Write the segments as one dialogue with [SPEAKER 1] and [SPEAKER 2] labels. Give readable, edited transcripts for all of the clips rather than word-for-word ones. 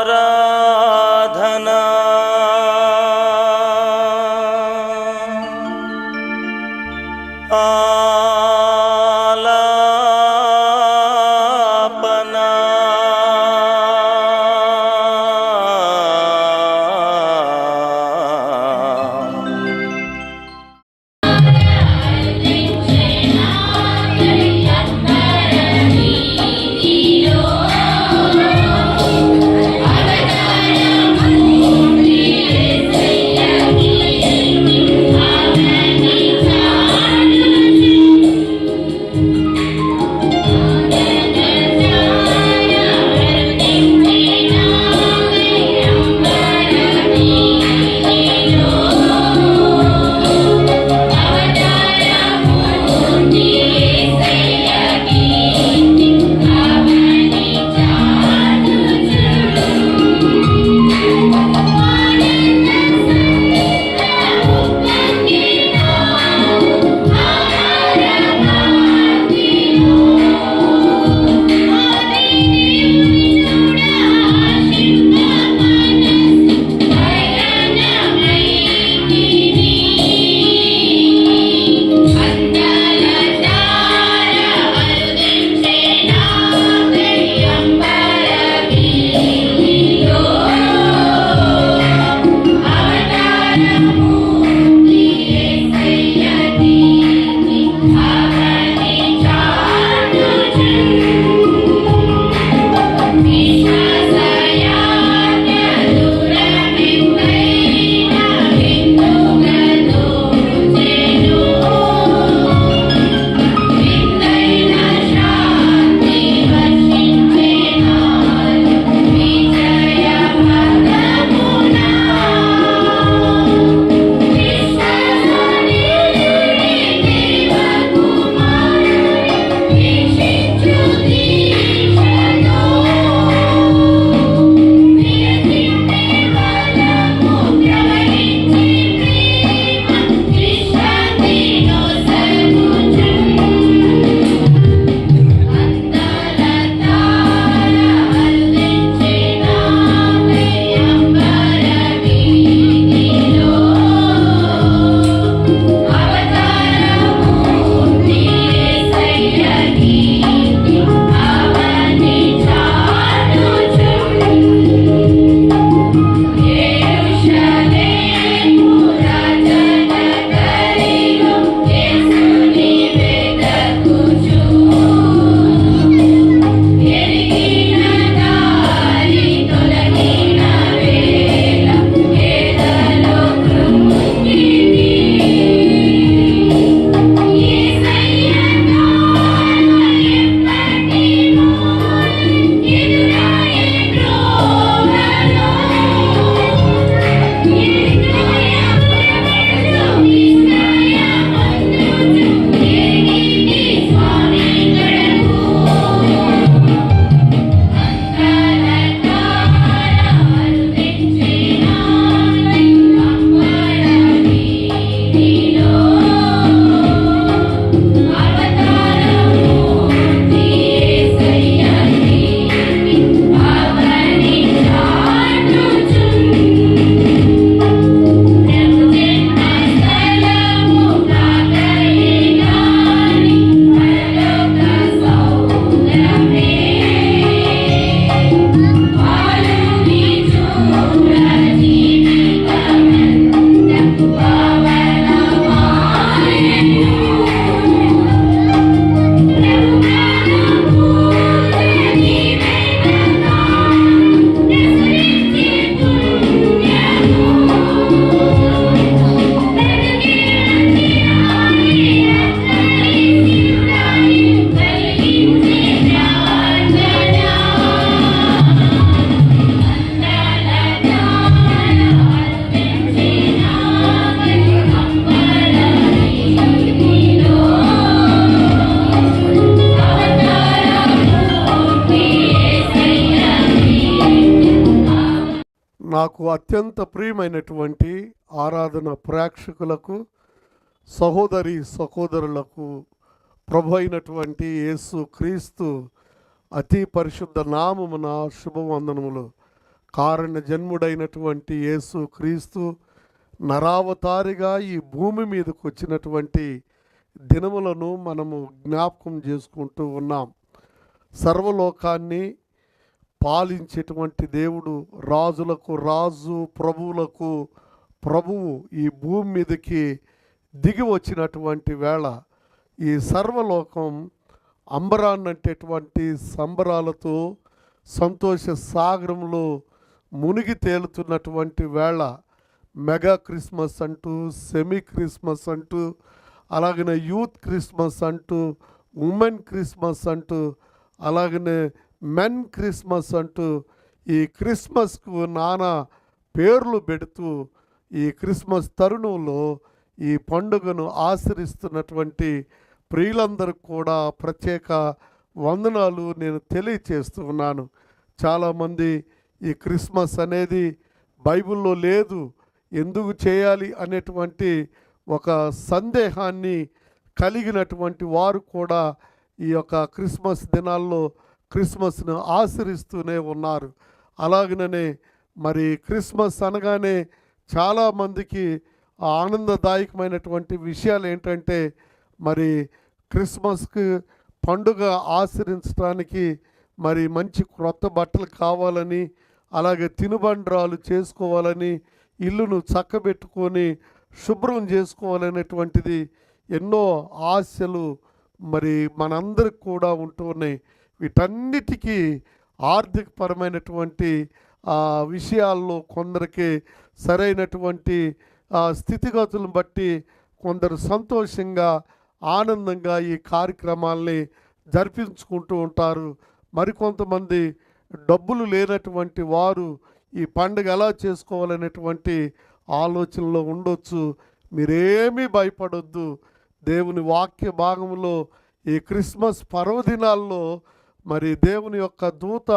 [SPEAKER 1] ఆరాధనా ఆలాపనా
[SPEAKER 2] నాకు అత్యంత ప్రియమైనటువంటి ఆరాధన ప్రేక్షకులకు, సహోదరి సహోదరులకు ప్రభు అయినటువంటి యేసు క్రీస్తు అతి పరిశుద్ధ నామమున శుభవందనములు. కారణ జన్ముడైనటువంటి యేసు క్రీస్తు నరావతారిగా ఈ భూమి మీదకు వచ్చినటువంటి దినములను మనము జ్ఞాపకం చేసుకుంటూ ఉన్నాం. సర్వలోకాన్ని పాలించేటువంటి దేవుడు, రాజులకు రాజు, ప్రభువులకు ప్రభువు ఈ భూమి మీదకి దిగి వచ్చినటువంటి వేళ ఈ సర్వలోకం అంబరాన్నంటేటువంటి సంబరాలతో సంతోష సాగరంలో మునిగి తేలుతున్నటువంటి వేళ మెగా క్రిస్మస్ అంటూ, సెమీ క్రిస్మస్ అంటూ, అలాగనే యూత్ క్రిస్మస్ అంటూ, ఉమెన్ క్రిస్మస్ అంటూ, అలాగనే మెన్ క్రిస్మస్ అంటూ ఈ క్రిస్మస్కు నానా పేర్లు పెడుతూ ఈ క్రిస్మస్ తరుణంలో ఈ పండుగను ఆచరిస్తున్నటువంటి ప్రియులందరికీ కూడా ప్రత్యేక వందనాలు నేను తెలియచేస్తూ ఉన్నాను. చాలామంది ఈ క్రిస్మస్ అనేది బైబిల్లో లేదు, ఎందుకు చేయాలి అనేటువంటి ఒక సందేహాన్ని కలిగినటువంటి వారు కూడా ఈ యొక్క క్రిస్మస్ దినాల్లో క్రిస్మస్ను ఆచరిస్తూనే ఉన్నారు. అలాగనే మరి క్రిస్మస్ అనగానే చాలామందికి ఆనందదాయకమైనటువంటి విషయాలు ఏంటంటే, మరి క్రిస్మస్కి పండుగ ఆచరించడానికి మరి మంచి క్రొత్త బట్టలు కావాలని, అలాగే తినుబండ్రాలు చేసుకోవాలని, ఇల్లును చక్కబెట్టుకొని శుభ్రం చేసుకోవాలనేటువంటిది ఎన్నో ఆశలు మరి మనందరికి కూడా ఉంటూ ఉన్నాయి. వీటన్నిటికీ ఆర్థికపరమైనటువంటి విషయాల్లో కొందరికి సరైనటువంటి స్థితిగతులను బట్టి కొందరు సంతోషంగా ఆనందంగా ఈ కార్యక్రమాల్ని జరిపించుకుంటూ ఉంటారు. మరికొంతమంది డబ్బులు లేనటువంటి వారు ఈ పండుగ ఎలా చేసుకోవాలనేటువంటి ఆలోచనలో ఉండొచ్చు. మీరేమీ భయపడొద్దు. దేవుని వాక్య భాగంలో ఈ క్రిస్మస్ పర్వదినాల్లో మరి దేవుని యొక్క దూత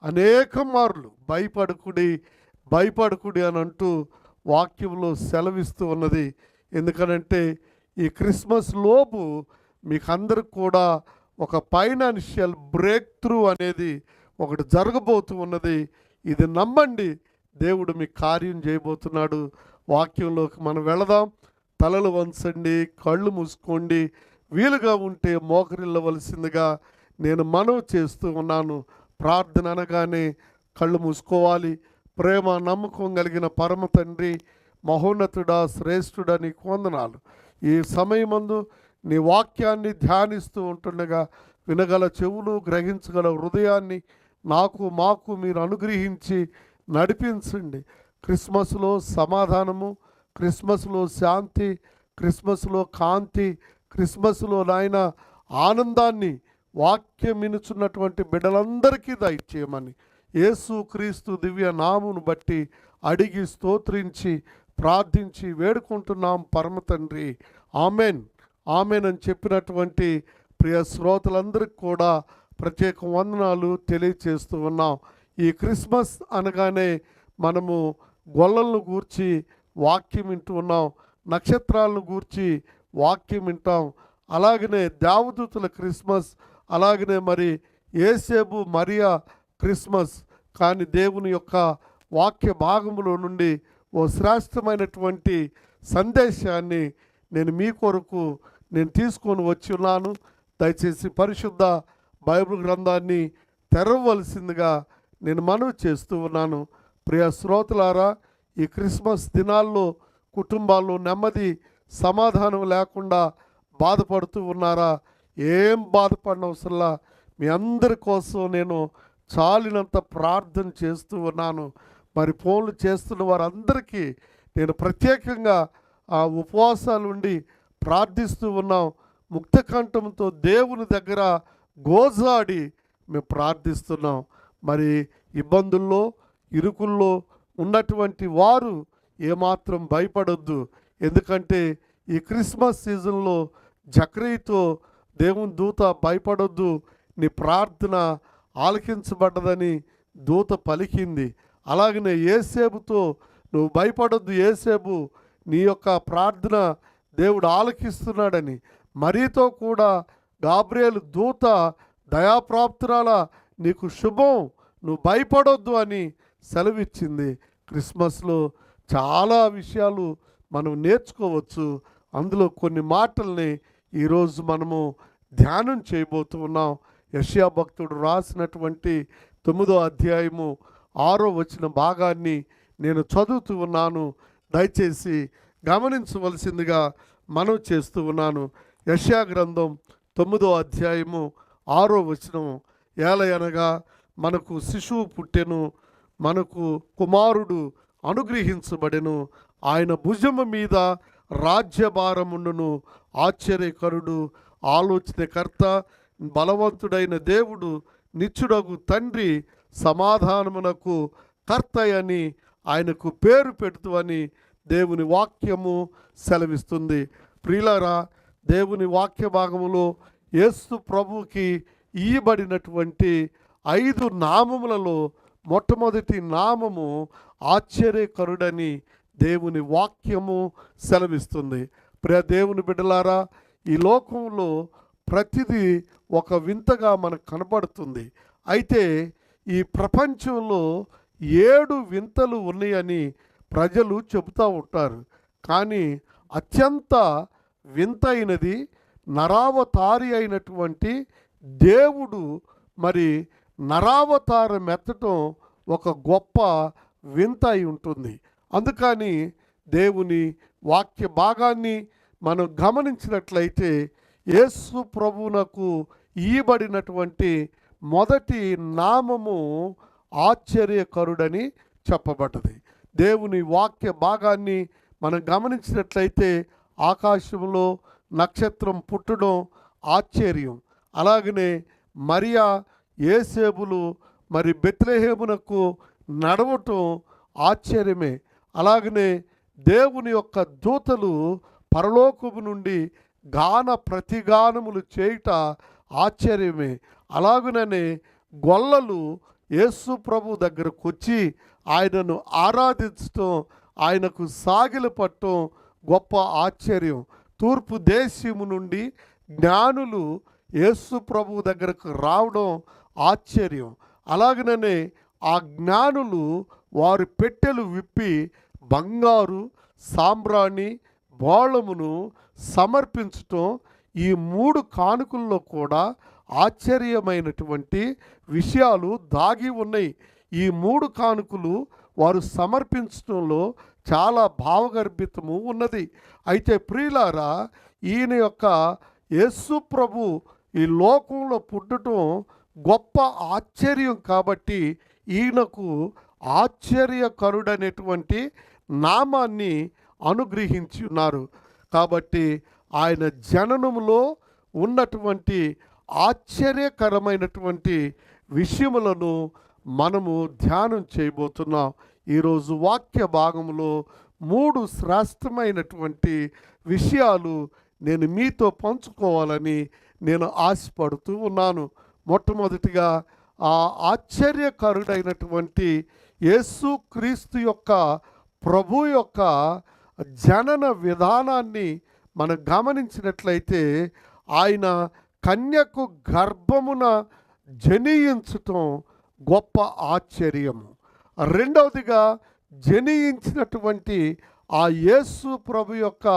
[SPEAKER 2] అనేక మార్లు భయపడకుడి అని అంటూ వాక్యంలో సెలవిస్తూ ఉన్నది. ఎందుకనంటే ఈ క్రిస్మస్ లోపు మీకు అందరికి కూడా ఒక ఫైనాన్షియల్ బ్రేక్ త్రూ అనేది ఒకటి జరగబోతూ ఉన్నది. ఇది నమ్మండి, దేవుడు మీ కార్యం చేయబోతున్నాడు. వాక్యంలోకి మనం వెళదాం. తలలు వంచండి, కళ్ళు మూసుకోండి, వీలుగా ఉంటే మోకరిల్లవలసిందిగా నేను మనవి చేస్తూ ఉన్నాను. ప్రార్థన అనగానే కళ్ళు మూసుకోవాలి. ప్రేమ నమ్మకం కలిగిన పరమ తండ్రి, మహోన్నతుడా, శ్రేష్ఠుడా, నీకు వందనాలు. ఈ సమయమందు నీ వాక్యాన్ని ధ్యానిస్తూ ఉంటుండగా వినగల చెవులు, గ్రహించగల హృదయాన్ని మాకు మీరు అనుగ్రహించి నడిపించండి. క్రిస్మస్లో సమాధానము, క్రిస్మస్లో శాంతి, క్రిస్మస్లో కాంతి, క్రిస్మస్లో నాయన ఆనందాన్ని వాక్యం వినుచున్నటువంటి బిడ్డలందరికీ దయచేయమని యేసు క్రీస్తు దివ్య నామును బట్టి అడిగి స్తోత్రించి ప్రార్థించి వేడుకుంటున్నాం పరమ తండ్రి. ఆమెన్ ఆమెన్ అని చెప్పినటువంటి ప్రియ శ్రోతలందరికీ కూడా ప్రత్యేక వందనాలు తెలియచేస్తూ ఉన్నాం. ఈ క్రిస్మస్ అనగానే మనము గొల్లలను గూర్చి వాక్యం వింటూ ఉన్నాం, నక్షత్రాలను గూర్చి వాక్యం వింటాం. అలాగనే దేవదూతల క్రిస్మస్, అలాగనే మరి యేసేపు మరియా క్రిస్మస్. కానీ దేవుని యొక్క వాక్య భాగములో నుండి ఓ శ్రేష్టమైనటువంటి సందేశాన్ని నేను మీ కొరకు తీసుకొని వచ్చి ఉన్నాను. దయచేసి పరిశుద్ధ బైబిల్ గ్రంథాన్ని తెరవలసిందిగా నేను మనవి చేస్తూ ఉన్నాను. ప్రియ శ్రోతలారా, ఈ క్రిస్మస్ దినాల్లో కుటుంబాల్లో నెమ్మది సమాధానం లేకుండా బాధపడుతూ ఉన్నారా? ఏం బాధపడనవసరంలా, మీ అందరి కోసం నేను చాలినంత ప్రార్థన చేస్తూ ఉన్నాను. మరి ఫోన్లు చేస్తున్న వారందరికీ నేను ప్రత్యేకంగా ఆ ఉపవాసాలు ఉండి ప్రార్థిస్తూ ఉన్నాం. ముక్త కంఠంతో దేవుని దగ్గర గోజాడి మేము ప్రార్థిస్తున్నాం. మరి ఇబ్బందుల్లో, ఇరుకుల్లో ఉన్నటువంటి వారు ఏమాత్రం భయపడొద్దు. ఎందుకంటే ఈ క్రిస్మస్ సీజన్లో జక్రీతో దేవుని దూత భయపడొద్దు, నీ ప్రార్థన ఆలకించబడ్డదని దూత పలికింది. అలాగనే యేసేపుతో నువ్వు భయపడొద్దు, యేసేపు నీ యొక్క ప్రార్థన దేవుడు ఆలకిస్తున్నాడని. మరీతో కూడా గాబ్రియేలు దూత దయాప్రాప్తురాల నీకు శుభం, నువ్వు భయపడొద్దు అని సెలవిచ్చింది. క్రిస్మస్లో చాలా విషయాలు మనం నేర్చుకోవచ్చు. అందులో కొన్ని మాటల్ని ఈరోజు మనము ధ్యానం చేయబోతూ ఉన్నాం. యెషయా భక్తుడు రాసినటువంటి 9వ అధ్యాయము 6వ వచన భాగాన్ని నేను చదువుతూ ఉన్నాను. దయచేసి గమనించవలసిందిగా మనం చేస్తూ ఉన్నాను. యెషయా గ్రంథం 9వ అధ్యాయము 6వ వచనం, ఏలయనగా మనకు శిశువు పుట్టెను, మనకు కుమారుడు అనుగ్రహించబడెను, ఆయన భుజము మీద రాజ్యభారముండును, ఆశ్చర్యకరుడు, ఆలోచనకర్త, బలవంతుడైన దేవుడు, నిత్యుడగు తండ్రి, సమాధానమునకు కర్తయని ఆయనకు పేరు పెడుతూ అని దేవుని వాక్యము సెలవిస్తుంది. ప్రియులారా, దేవుని వాక్య భాగములో యేసు ప్రభువుకి ఇయ్యబడినటువంటి 5 నామములలో మొట్టమొదటి నామము ఆశ్చర్యకరుడని దేవుని వాక్యము సెలవిస్తుంది. ప్రియ దేవుని బిడ్డలారా, ఈ లోకంలో ప్రతిదీ ఒక వింతగా మనకు కనబడుతుంది. అయితే ఈ ప్రపంచంలో 7 వింతలు ఉన్నాయని ప్రజలు చెబుతూ ఉంటారు. కానీ అత్యంత వింతైనది నరావతారి అయినటువంటి దేవుడు మరి నరావతారం ఎత్తటం ఒక గొప్ప వింత అయి ఉంటుంది. అందుకని దేవుని వాక్య భాగాన్ని మనం గమనించినట్లయితే యేసు ప్రభువునకు ఇయ్యబడినటువంటి మొదటి నామము ఆశ్చర్యకరుడని చెప్పబడ్డది. దేవుని వాక్య భాగాన్ని మనం గమనించినట్లయితే ఆకాశంలో నక్షత్రం పుట్టడం ఆశ్చర్యం, అలాగనే మరియా యేసేబులు మరి బెత్లెహేమునకు నడవటం ఆశ్చర్యమే. అలాగనే దేవుని యొక్క దూతలు పరలోకము నుండి గాన ప్రతిగానములు చేయుట ఆశ్చర్యమే. అలాగుననే గొల్లలు యేసు ప్రభు దగ్గరకు వచ్చి ఆయనను ఆరాధించటం, ఆయనకు సాగిలపట్టడం గొప్ప ఆశ్చర్యం. తూర్పు దేశము నుండి జ్ఞానులు యేసు ప్రభు దగ్గరకు రావడం ఆశ్చర్యం. అలాగనే ఆ జ్ఞానులు వారి పెట్టెలు విప్పి బంగారు, సాంబ్రాణి, బోళమును సమర్పించటం, ఈ 3 కానుకల్లో కూడా ఆశ్చర్యమైనటువంటి విషయాలు దాగి ఉన్నాయి. ఈ 3 కానుకలు వారు సమర్పించడంలో చాలా భావగర్భితము ఉన్నది. అయితే ప్రియులారా, ఈయన యొక్క యేసు ప్రభు ఈ లోకంలో పుట్టడం గొప్ప ఆశ్చర్యం కాబట్టి ఈయనకు ఆశ్చర్యకరుడనేటువంటి నామాన్ని అనుగ్రహించి ఉన్నారు. కాబట్టి ఆయన జననములో ఉన్నటువంటి ఆశ్చర్యకరమైనటువంటి విషయములను మనము ధ్యానం చేయబోతున్నాం. ఈరోజు వాక్య భాగంలో 3 శ్రేష్టమైనటువంటి విషయాలు నేను మీతో పంచుకోవాలని నేను ఆశపడుతూ ఉన్నాను. మొట్టమొదటిగా ఆ ఆశ్చర్యకరుడైనటువంటి యేసు క్రీస్తు యొక్క ప్రభు యొక్క జనన విధానాన్ని మనం గమనించినట్లయితే ఆయన కన్యకు గర్భమున జనించటం గొప్ప ఆశ్చర్యము. రెండవదిగా జనించినటువంటి ఆ యేసు ప్రభు యొక్క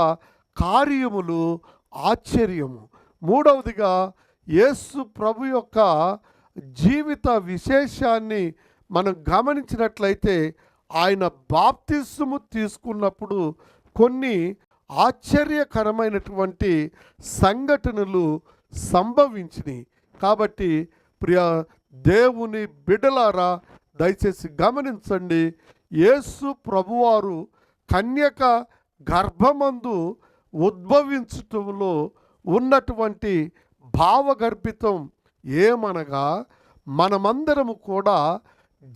[SPEAKER 2] కార్యములు ఆశ్చర్యము. మూడవదిగా యేసు ప్రభు యొక్క జీవిత విశేషాన్ని మనం గమనించినట్లయితే ఆయన బాప్తిస్మము తీసుకున్నప్పుడు కొన్ని ఆశ్చర్యకరమైనటువంటి సంఘటనలు సంభవించినాయి. కాబట్టి ప్రియ దేవుని బిడ్డలారా, దయచేసి గమనించండి. యేసు ప్రభువారు కన్యక గర్భమందు ఉద్భవించటంలో ఉన్నటువంటి భావగర్భితం ఏమనగా, మనమందరము కూడా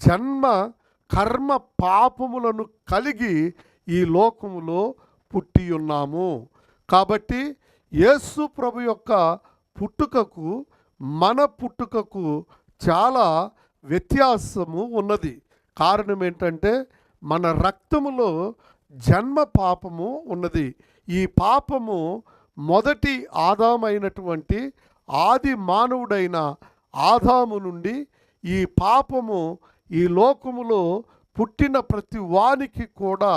[SPEAKER 2] జన్మ కర్మ పాపములను కలిగి ఈ లోకములో పుట్టి ఉన్నాము. కాబట్టి యేసు ప్రభు యొక్క పుట్టుకకు మన పుట్టుకకు చాలా వ్యత్యాసము ఉన్నది. కారణం ఏంటంటే మన రక్తములో జన్మ పాపము ఉన్నది. ఈ పాపము మొదటి ఆదామైనటువంటి ఆది మానవుడైన ఆదాము నుండి ఈ పాపము ఈ లోకములో పుట్టిన ప్రతి వానికి కూడా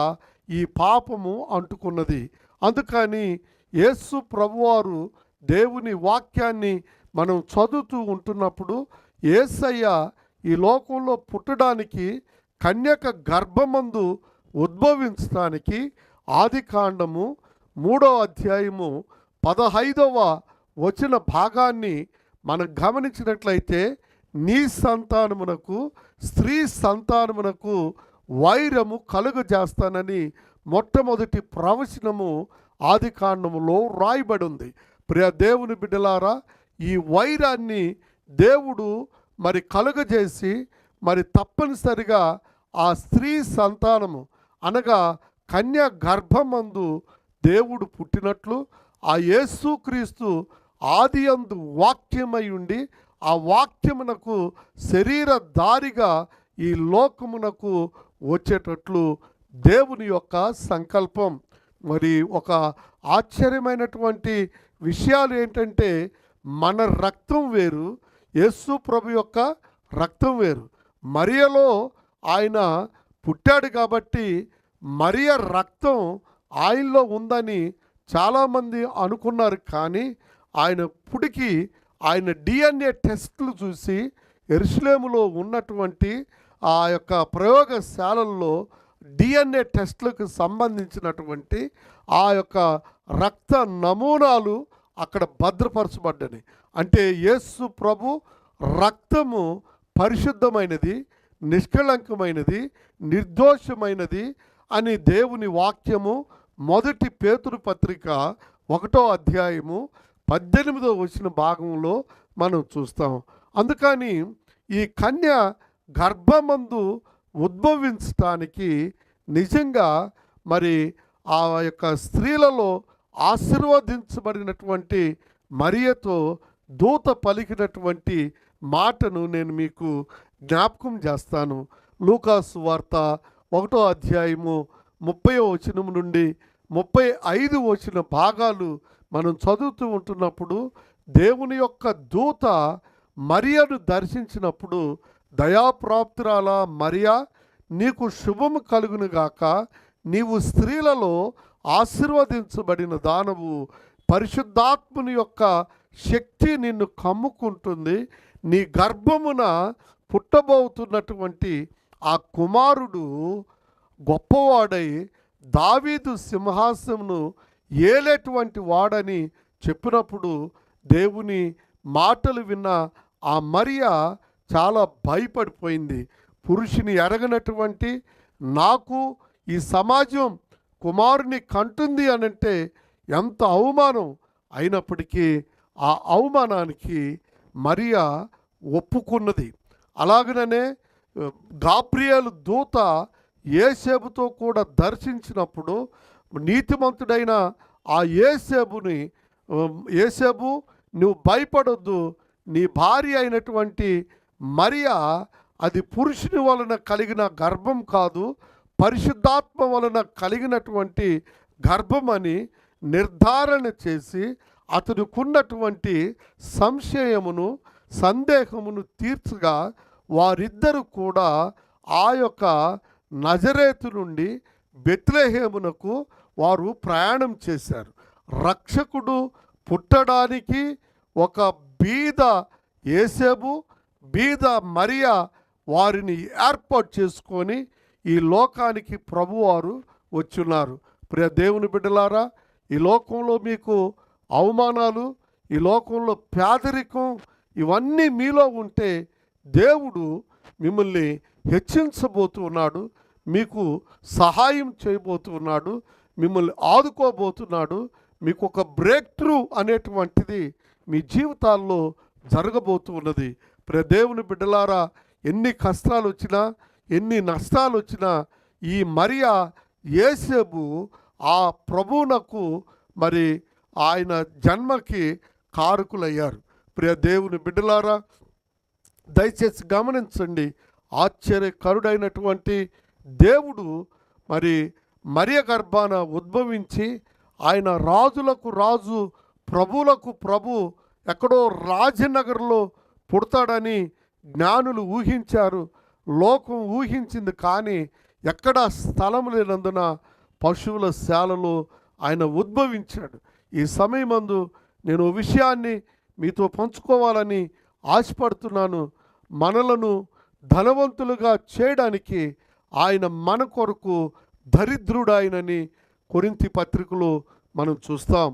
[SPEAKER 2] ఈ పాపము అంటుకున్నది. అందుకని యేసు ప్రభువారు దేవుని వాక్యాన్ని మనం చదువుతూ ఉంటున్నప్పుడు యేసయ్య ఈ లోకంలో పుట్టడానికి కన్యక గర్భమందు ఉద్భవించడానికి ఆదికాండము 3వ అధ్యాయము 15వ వచన భాగాన్ని మనం గమనించినట్లయితే నీ సంతానమునకు స్త్రీ సంతానమునకు వైరము కలుగజేస్తానని మొట్టమొదటి ప్రవచనము ఆదికాండములో రాయబడి ఉంది. ప్రియ దేవుని బిడ్డలారా, ఈ వైరాన్ని దేవుడు మరి కలుగజేసి మరి తప్పనిసరిగా ఆ స్త్రీ సంతానము అనగా కన్య గర్భమందు దేవుడు పుట్టినట్లు ఆ యేసుక్రీస్తు ఆదియందు వాక్యమై ఉండి ఆ వాక్యమునకు శరీరధారిగా ఈ లోకమునకు వచ్చేటట్లు దేవుని యొక్క సంకల్పం. మరి ఒక ఆశ్చర్యమైనటువంటి విషయాలు ఏంటంటే మన రక్తం వేరు, యేసు ప్రభు యొక్క రక్తం వేరు. మరియలో ఆయన పుట్టాడు కాబట్టి మరియ రక్తం ఆయనలో ఉందని చాలామంది అనుకున్నారు. కానీ ఆయన పుడికి ఆయన DNA టెస్టులు చూసి యెరూషలేములో ఉన్నటువంటి ఆ యొక్క ప్రయోగశాలల్లో DNA టెస్టులకు సంబంధించినటువంటి ఆ యొక్క రక్త నమూనాలు అక్కడ భద్రపరచబడ్డాయి. అంటే యేసు ప్రభు రక్తము పరిశుద్ధమైనది, నిష్కళంకమైనది, నిర్దోషమైనది అని దేవుని వాక్యము మొదటి పేతురు పత్రిక 1వ అధ్యాయము 18వ వచన భాగంలో మనం చూస్తాం. అందుకని ఈ కన్య గర్భమందు ఉద్భవించటానికి నిజంగా మరి ఆ యొక్క స్త్రీలలో ఆశీర్వదించబడినటువంటి మరియతో దూత పలికినటువంటి మాటను నేను మీకు జ్ఞాపకం చేస్తాను. లూకాసు వార్త 1వ అధ్యాయము 30వ వచనం నుండి 35 వచన భాగాలు మనం చదువుతూ ఉంటున్నప్పుడు దేవుని యొక్క దూత మరియను దర్శించినప్పుడు, దయాప్రాప్తురాల మరియా, నీకు శుభము కలుగునుగాక, నీవు స్త్రీలలో ఆశీర్వదించబడిన దానవు, పరిశుద్ధాత్ముని యొక్క శక్తి నిన్ను కమ్ముకుంటుంది, నీ గర్భమున పుట్టబోతున్నటువంటి ఆ కుమారుడు గొప్పవాడై దావీదు సింహాసనమును ఏలేటువంటి వాడని చెప్పినప్పుడు దేవుని మాటలు విన్న ఆ మరియ చాలా భయపడిపోయింది. పురుషుని ఎరగనటువంటి నాకు ఈ సమాజం కుమారుని కంటుంది అనంటే ఎంత అవమానం. అయినప్పటికీ ఆ అవమానానికి మరియ ఒప్పుకున్నది. అలాగనే గాబ్రియేలు దూత యేసేపుతో కూడా దర్శించినప్పుడు నీతిమంతుడైన ఆ యేసేపు నువ్వు భయపడొద్దు, నీ భార్య అయినటువంటి మరియా అది పురుషుని వలన కలిగిన గర్భం కాదు, పరిశుద్ధాత్మ వలన కలిగినటువంటి గర్భం అని నిర్ధారణ చేసి అతనుకున్నటువంటి సంశయమును సందేహమును తీర్చగా వారిద్దరూ కూడా ఆ యొక్క నజరేతు నుండి బెత్లెహేమునకు వారు ప్రయాణం చేశారు. రక్షకుడు పుట్టడానికి ఒక బీద యేసేపు, బీద మరియా వారిని ఏర్పాటు చేసుకొని ఈ లోకానికి ప్రభువారు వచ్చున్నారు. ప్రియ దేవుని బిడ్డలారా, ఈ లోకంలో మీకు అవమానాలు, ఈ లోకంలో పేదరికం ఇవన్నీ మీలో ఉంటే దేవుడు మిమ్మల్ని హెచ్చించబోతున్నాడు, మీకు సహాయం చేయబోతున్నాడు, మిమ్మల్ని ఆదుకోబోతున్నాడు. మీకు ఒక బ్రేక్ త్రూ అనేటువంటిది మీ జీవితాల్లో జరగబోతున్నది. ప్రియ దేవుని బిడ్డలారా, ఎన్ని కష్టాలు వచ్చినా, ఎన్ని నష్టాలు వచ్చినా ఈ మరియా యేసేపు ఆ ప్రభువునకు మరి ఆయన జన్మకి కారకులయ్యారు. ప్రియ దేవుని బిడ్డలారా, దయచేసి గమనించండి. ఆశ్చర్యకరుడైనటువంటి దేవుడు మరి మరియ గర్భాన ఉద్భవించి ఆయన రాజులకు రాజు, ప్రభువులకు ప్రభు ఎక్కడో రాజనగర్లో పుడతాడని జ్ఞానులు ఊహించారు, లోకం ఊహించింది. కానీ ఎక్కడా స్థలం లేనందున పశువుల శాలలో ఆయన ఉద్భవించాడు. ఈ సమయమందు నేను ఓ విషయాన్ని మీతో పంచుకోవాలని ఆశపడుతున్నాను. మనలను ధనవంతులుగా చేయడానికి ఆయన మన కొరకు దరిద్రుడాయనని కొరింథీ పత్రికలో మనం చూస్తాం.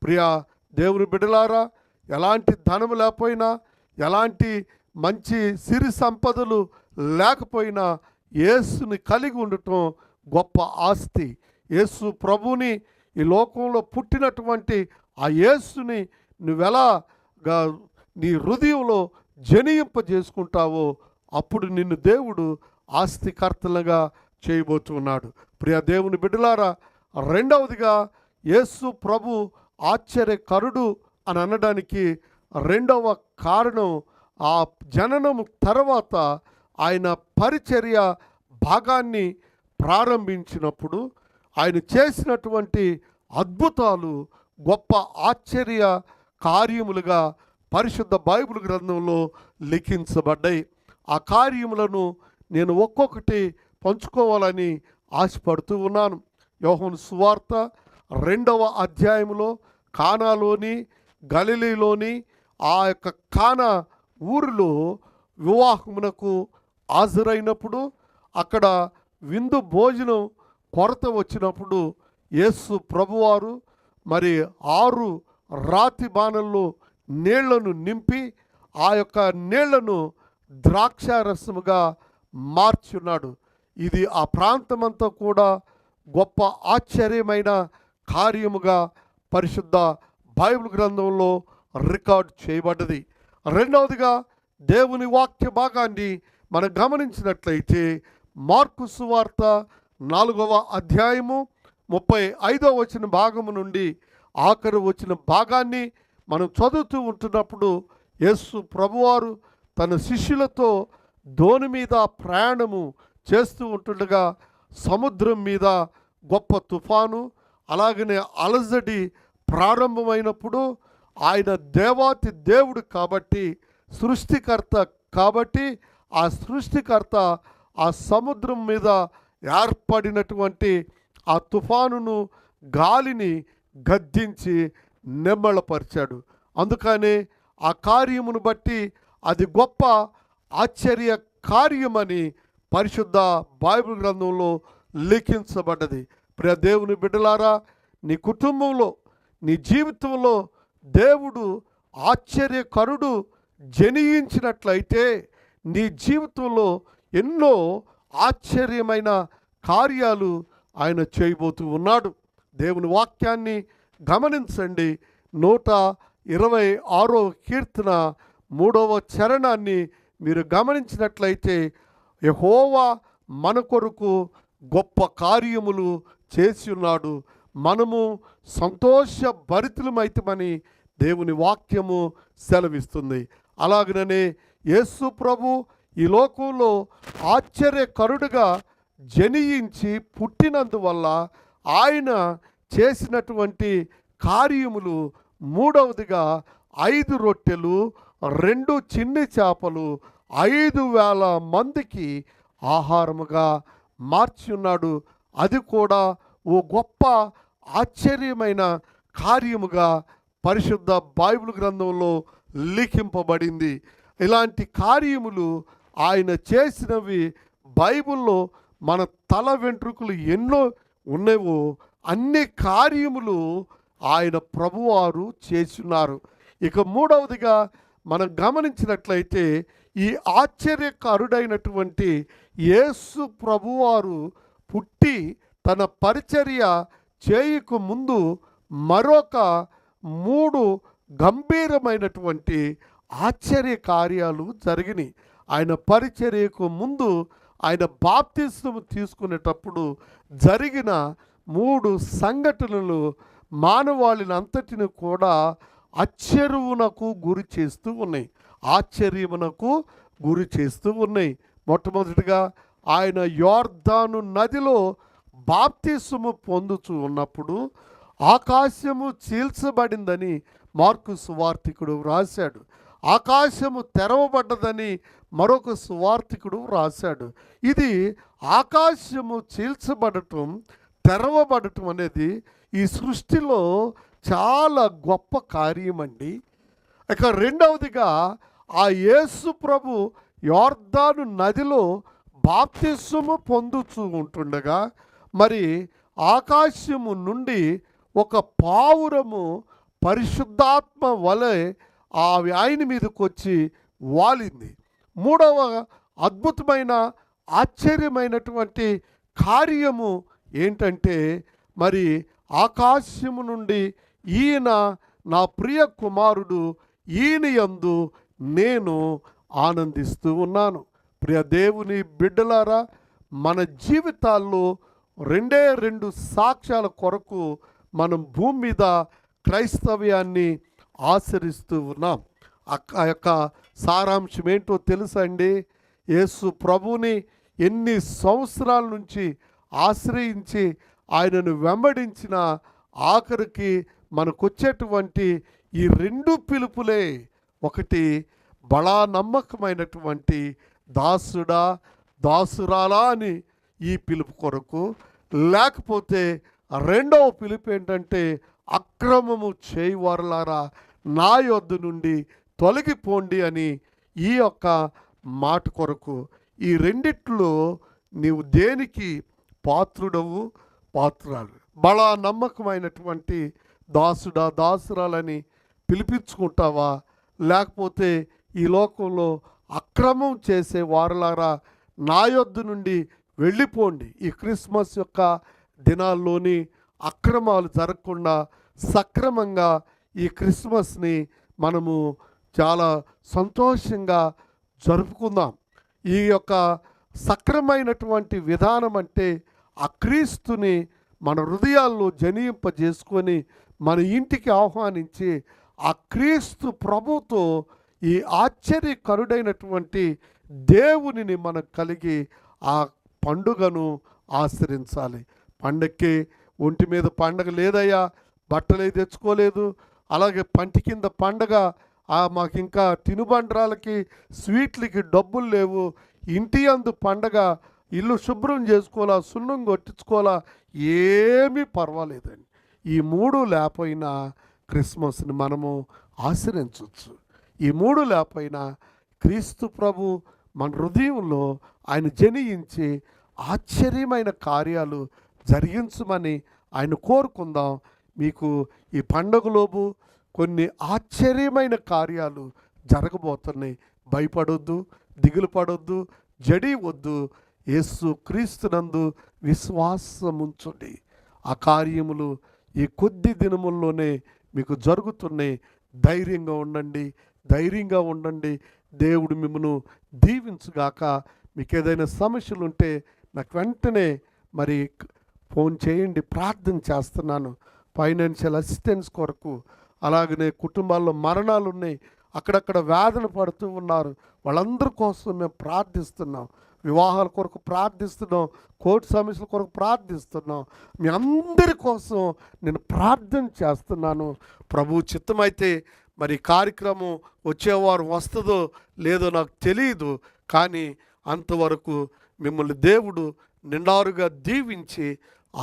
[SPEAKER 2] ప్రియా దేవుని బిడ్డలారా, ఎలాంటి ధనం లేకపోయినా, ఎలాంటి మంచి సిరి సంపదలు లేకపోయినా యేసుని కలిగి ఉండటం గొప్ప ఆస్తి. యేసు ప్రభుని ఈ లోకంలో పుట్టినటువంటి ఆ యేసుని నువ్వెలాగా నీ హృదయంలో జనింపజేసుకుంటావో అప్పుడు నిన్ను దేవుడు ఆస్తికర్తలుగా చేయబోతున్నాడు. ప్రియ దేవుని బిడ్డలారా, రెండవదిగా యేసు ప్రభు ఆశ్చర్యకరుడు అని అనడానికి రెండవ కారణం, ఆ జననం తర్వాత ఆయన పరిచర్య భాగాన్ని ప్రారంభించినప్పుడు ఆయన చేసినటువంటి అద్భుతాలు గొప్ప ఆశ్చర్య కార్యములుగా పరిశుద్ధ బైబిల్ గ్రంథంలో లిఖించబడ్డాయి. ఆ కార్యములను నేను ఒక్కొక్కటి పంచుకోవాలని ఆశపడుతూ ఉన్నాను. యోహాను సువార్త 2వ అధ్యాయంలో కానాలోని గలిలీలోని ఆ యొక్క కానా ఊరిలో వివాహమునకు హాజరైనప్పుడు అక్కడ విందు భోజనం కొరత వచ్చినప్పుడు యేసు ప్రభువారు మరి 6 రాతి బాణల్లో నీళ్లను నింపి ఆ యొక్క నీళ్లను ద్రాక్షారసముగా మార్చున్నాడు. ఇది ఆ ప్రాంతమంతా కూడా గొప్ప ఆశ్చర్యమైన కార్యముగా పరిశుద్ధ బైబిల్ గ్రంథంలో రికార్డ్ చేయబడ్డది. రెండవదిగా దేవుని వాక్య భాగాన్ని మనం గమనించినట్లయితే మార్కు సువార్త 4వ అధ్యాయము 35వ వచన భాగము నుండి ఆఖరి వచ్చిన భాగాన్ని మనం చదువుతూ ఉంటున్నప్పుడు యేసు ప్రభువారు తన శిష్యులతో దోణి మీద ప్రయాణము చేస్తూ ఉంటుండగా సముద్రం మీద గొప్ప తుఫాను, అలాగనే అలజడి ప్రారంభమైనప్పుడు ఆయన దేవాతి దేవుడు కాబట్టి, సృష్టికర్త కాబట్టి, ఆ సృష్టికర్త ఆ సముద్రం మీద ఏర్పడినటువంటి ఆ తుఫానును గాలిని గద్దించి నెమ్మళపరిచాడు. అందుకనే ఆ కార్యమును బట్టి అది గొప్ప ఆశ్చర్య కార్యమని పరిశుద్ధ బైబిల్ గ్రంథంలో లిఖించబడ్డది. ప్రియ దేవుని బిడ్డలారా, నీ కుటుంబంలో, నీ జీవితంలో దేవుడు ఆశ్చర్యకరుడు జనించినట్లయితే నీ జీవితంలో ఎన్నో ఆశ్చర్యమైన కార్యాలు ఆయన చేయబోతూ ఉన్నాడు. దేవుని వాక్యాన్ని గమనించండి. 126వ కీర్తన 3వ చరణాన్ని మీరు గమనించినట్లయితే యెహోవా మన కొరకు గొప్ప కార్యములు చేసి ఉన్నాడు, మనము సంతోషభరితులమైతమని దేవుని వాక్యము సెలవిస్తుంది. అలాగనే యేసు ప్రభు ఈ లోకంలో ఆశ్చర్యకరుడుగా జనించి పుట్టినందువల్ల ఆయన చేసినటువంటి కార్యములు, మూడవదిగా 5 రొట్టెలు 2 చిన్ని చేపలు 5,000 మందికి ఆహారముగా మార్చి ఉన్నాడు. అది కూడా ఓ గొప్ప ఆశ్చర్యమైన కార్యముగా పరిశుద్ధ బైబిల్ గ్రంథంలో లిఖింపబడింది. ఇలాంటి కార్యములు ఆయన చేసినవి బైబిల్లో మన తల వెంట్రుకలు ఎన్నో ఉన్నవో అన్ని కార్యములు ఆయన ప్రభువారు చేస్తున్నారు. ఇక మూడవదిగా మనం గమనించినట్లయితే ఈ ఆశ్చర్యకరుడైనటువంటి యేసు ప్రభువారు పుట్టి తన పరిచర్య చేయక ముందు మరొక 3 గంభీరమైనటువంటి ఆశ్చర్య కార్యాలు జరిగినాయి. ఆయన పరిచర్యకు ముందు ఆయన బాప్తిస్మం తీసుకునేటప్పుడు జరిగిన 3 సంఘటనలు మానవాళిని అంతటిని కూడా ఆశ్చర్యమునకు గురి చేస్తూ ఉన్నాయి. మొట్టమొదటిగా ఆయన యోర్దాను నదిలో బాప్తిస్మము పొందుతూ ఉన్నప్పుడు ఆకాశము చీల్చబడిందని మార్కు సువార్తికుడు వ్రాశాడు. ఆకాశము తెరవబడ్డదని మరొక సువార్తికుడు రాశాడు. ఇది ఆకాశము చీల్చబడటం, తెరవబడటం అనేది ఈ సృష్టిలో చాలా గొప్ప కార్యమండి. ఇక రెండవదిగా ఆ యేసు ప్రభు యోర్దాను నదిలో బాప్తిస్మము పొందుతూ ఉంటుండగా మరి ఆకాశము నుండి ఒక పావురము పరిశుద్ధాత్మ వలె ఆయన మీదకి వచ్చి వాలింది. మూడవ అద్భుతమైన ఆశ్చర్యమైనటువంటి కార్యము ఏంటంటే మరి ఆకాశము నుండి ఈయన నా ప్రియ కుమారుడు, ఈయన యందు నేను ఆనందిస్తూ ఉన్నాను. ప్రియ దేవుని బిడ్డలారా, మన జీవితాల్లో రెండే రెండు సాక్ష్యాల కొరకు మనం భూమి మీద క్రైస్తవ్యాన్ని ఆచరిస్తూ ఉన్నాం. ఆ యొక్క సారాంశం ఏంటో తెలుసా అండి? యేసు ప్రభువుని ఎన్ని సంవత్సరాల నుంచి ఆశ్రయించి ఆయనను వెంబడించిన ఆఖరికి మనకొచ్చేటువంటి ఈ రెండు పిలుపులే. ఒకటి బలా నమ్మకమైనటువంటి దాసుడా దాసురాలా అని ఈ పిలుపు కొరకు, లేకపోతే రెండవ పిలుపు ఏంటంటే అక్రమము చేయువారులారా నా యొద్ద నుండి తొలగిపోండి అని ఈ యొక్క మాట కొరకు. ఈ రెండిట్లో నీవు దేనికి పాత్రుడవు, పాత్రాలు? బలా నమ్మకమైనటువంటి దాసుడా దాసురాలని పిలిపించుకుంటావా, లేకపోతే ఈ లోకంలో అక్రమం చేసే వారులారా నా యొద్ద నుండి వెళ్ళిపోండి? ఈ క్రిస్మస్ యొక్క దినాల్లోని అక్రమాలు జరగకుండా సక్రమంగా ఈ క్రిస్మస్ని మనము చాలా సంతోషంగా జరుపుకుందాం. ఈ యొక్క సక్రమైనటువంటి విధానం అంటే ఆ క్రీస్తుని మన హృదయాల్లో జనింపజేసుకొని మన ఇంటికి ఆహ్వానించి ఆ క్రీస్తు ప్రభుతో ఈ ఆశ్చర్యకరుడైనటువంటి దేవునిని మనం కలిగి ఆ పండుగను ఆచరించాలి. పండక్కి ఒంటి మీద పండగ లేదయ్యా, బట్టలే తెచ్చుకోలేదు, అలాగే పంటి కింద పండగ, మాకు ఇంకా తినుబండరాలకి స్వీట్లకి డబ్బులు లేవు, ఇంటి అందు పండగ, ఇల్లు శుభ్రం చేసుకోవాలా, సున్నం కొట్టించుకోవాలా, ఏమీ పర్వాలేదండి. ఈ మూడు లేకపోయినా క్రిస్మస్ని మనము ఆచరించవచ్చు. ఈ మూడు లేకపోయినా క్రీస్తు ప్రభు మన హృదయంలో ఆయన జనించి ఆశ్చర్యమైన కార్యాలు జరిగించమని ఆయన కోరుకుందాం. మీకు ఈ పండుగలోపు కొన్ని ఆశ్చర్యమైన కార్యాలు జరగబోతున్నాయి. భయపడొద్దు, దిగులు పడొద్దు, జడి వద్దు. యేసు క్రీస్తునందు విశ్వాసం ఉంచండి. ఆ కార్యములు ఈ కొద్ది దినముల్లోనే మీకు జరుగుతున్నాయి. ధైర్యంగా ఉండండి, ధైర్యంగా ఉండండి. దేవుడు మిమ్మను దీవించుగాక. మీకు ఏదైనా సమస్యలు ఉంటే నాకు వెంటనే మరి ఫోన్ చేయండి, ప్రార్థన చేస్తున్నాను. ఫైనాన్షియల్ అసిస్టెన్స్ కొరకు, అలాగనే కుటుంబాల్లో మరణాలు ఉన్నాయి, అక్కడక్కడ వేదన పడుతూ ఉన్నారు, వాళ్ళందరి కోసం మేము ప్రార్థిస్తున్నాం. వివాహాల కొరకు ప్రార్థిస్తున్నాం, కోర్టు సమస్యల కొరకు ప్రార్థిస్తున్నాం. మీ అందరి కోసం నేను ప్రార్థన చేస్తున్నాను. ప్రభు చిత్తమైతే మరి కార్యక్రమం వచ్చేవారు వస్తుందో లేదో నాకు తెలియదు, కానీ అంతవరకు మిమ్మల్ని దేవుడు నిండారుగా దీవించి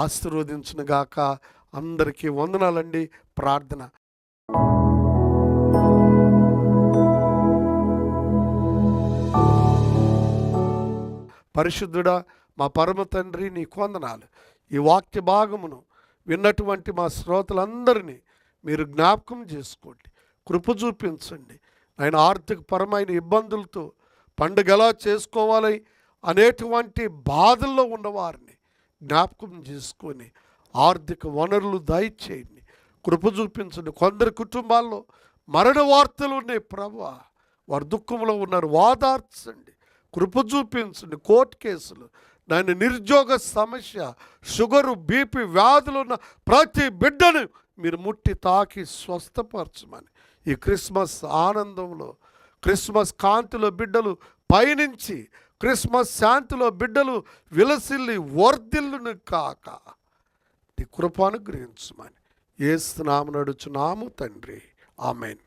[SPEAKER 2] ఆశీర్వదించునుగాక. అందరికీ వందనాలండి. ప్రార్థన. పరిశుద్ధుడా, మా పరమ తండ్రి, నీకు వందనాలు. ఈ వాక్య భాగమును విన్నటువంటి మా శ్రోతలందరినీ మీరు జ్ఞాపకం చేసుకోండి, కృప చూపించండి. ఆయన ఆర్థికపరమైన ఇబ్బందులతో పండుగ ఎలా చేసుకోవాలి అనేటువంటి బాధల్లో ఉన్నవారిని జ్ఞాపకం చేసుకొని ఆర్థిక వనరులు దయచేయండి, కృప చూపించండి. కొందరి కుటుంబాల్లో మరణ వార్తలు ఉన్నాయి ప్రభువా, వారు దుఃఖంలో ఉన్నారు, వాదార్చండి, కృప చూపించండి. కోర్టు కేసులు, దాని నిరుద్యోగ సమస్య, షుగరు, బీపీ వ్యాధులు ఉన్న ప్రతి బిడ్డను మీరు ముట్టి తాకి స్వస్థపరచమని ఈ క్రిస్మస్ ఆనందంలో, క్రిస్మస్ కాంతిలో బిడ్డలు పయనించి క్రిస్మస్ శాంతిలో బిడ్డలు విలసిల్లి వర్ధిల్లును కాక నీ కృప అనుగ్రహించమని యేసు నామమున అడుగుచున్నాము తండ్రి. ఆమేన్.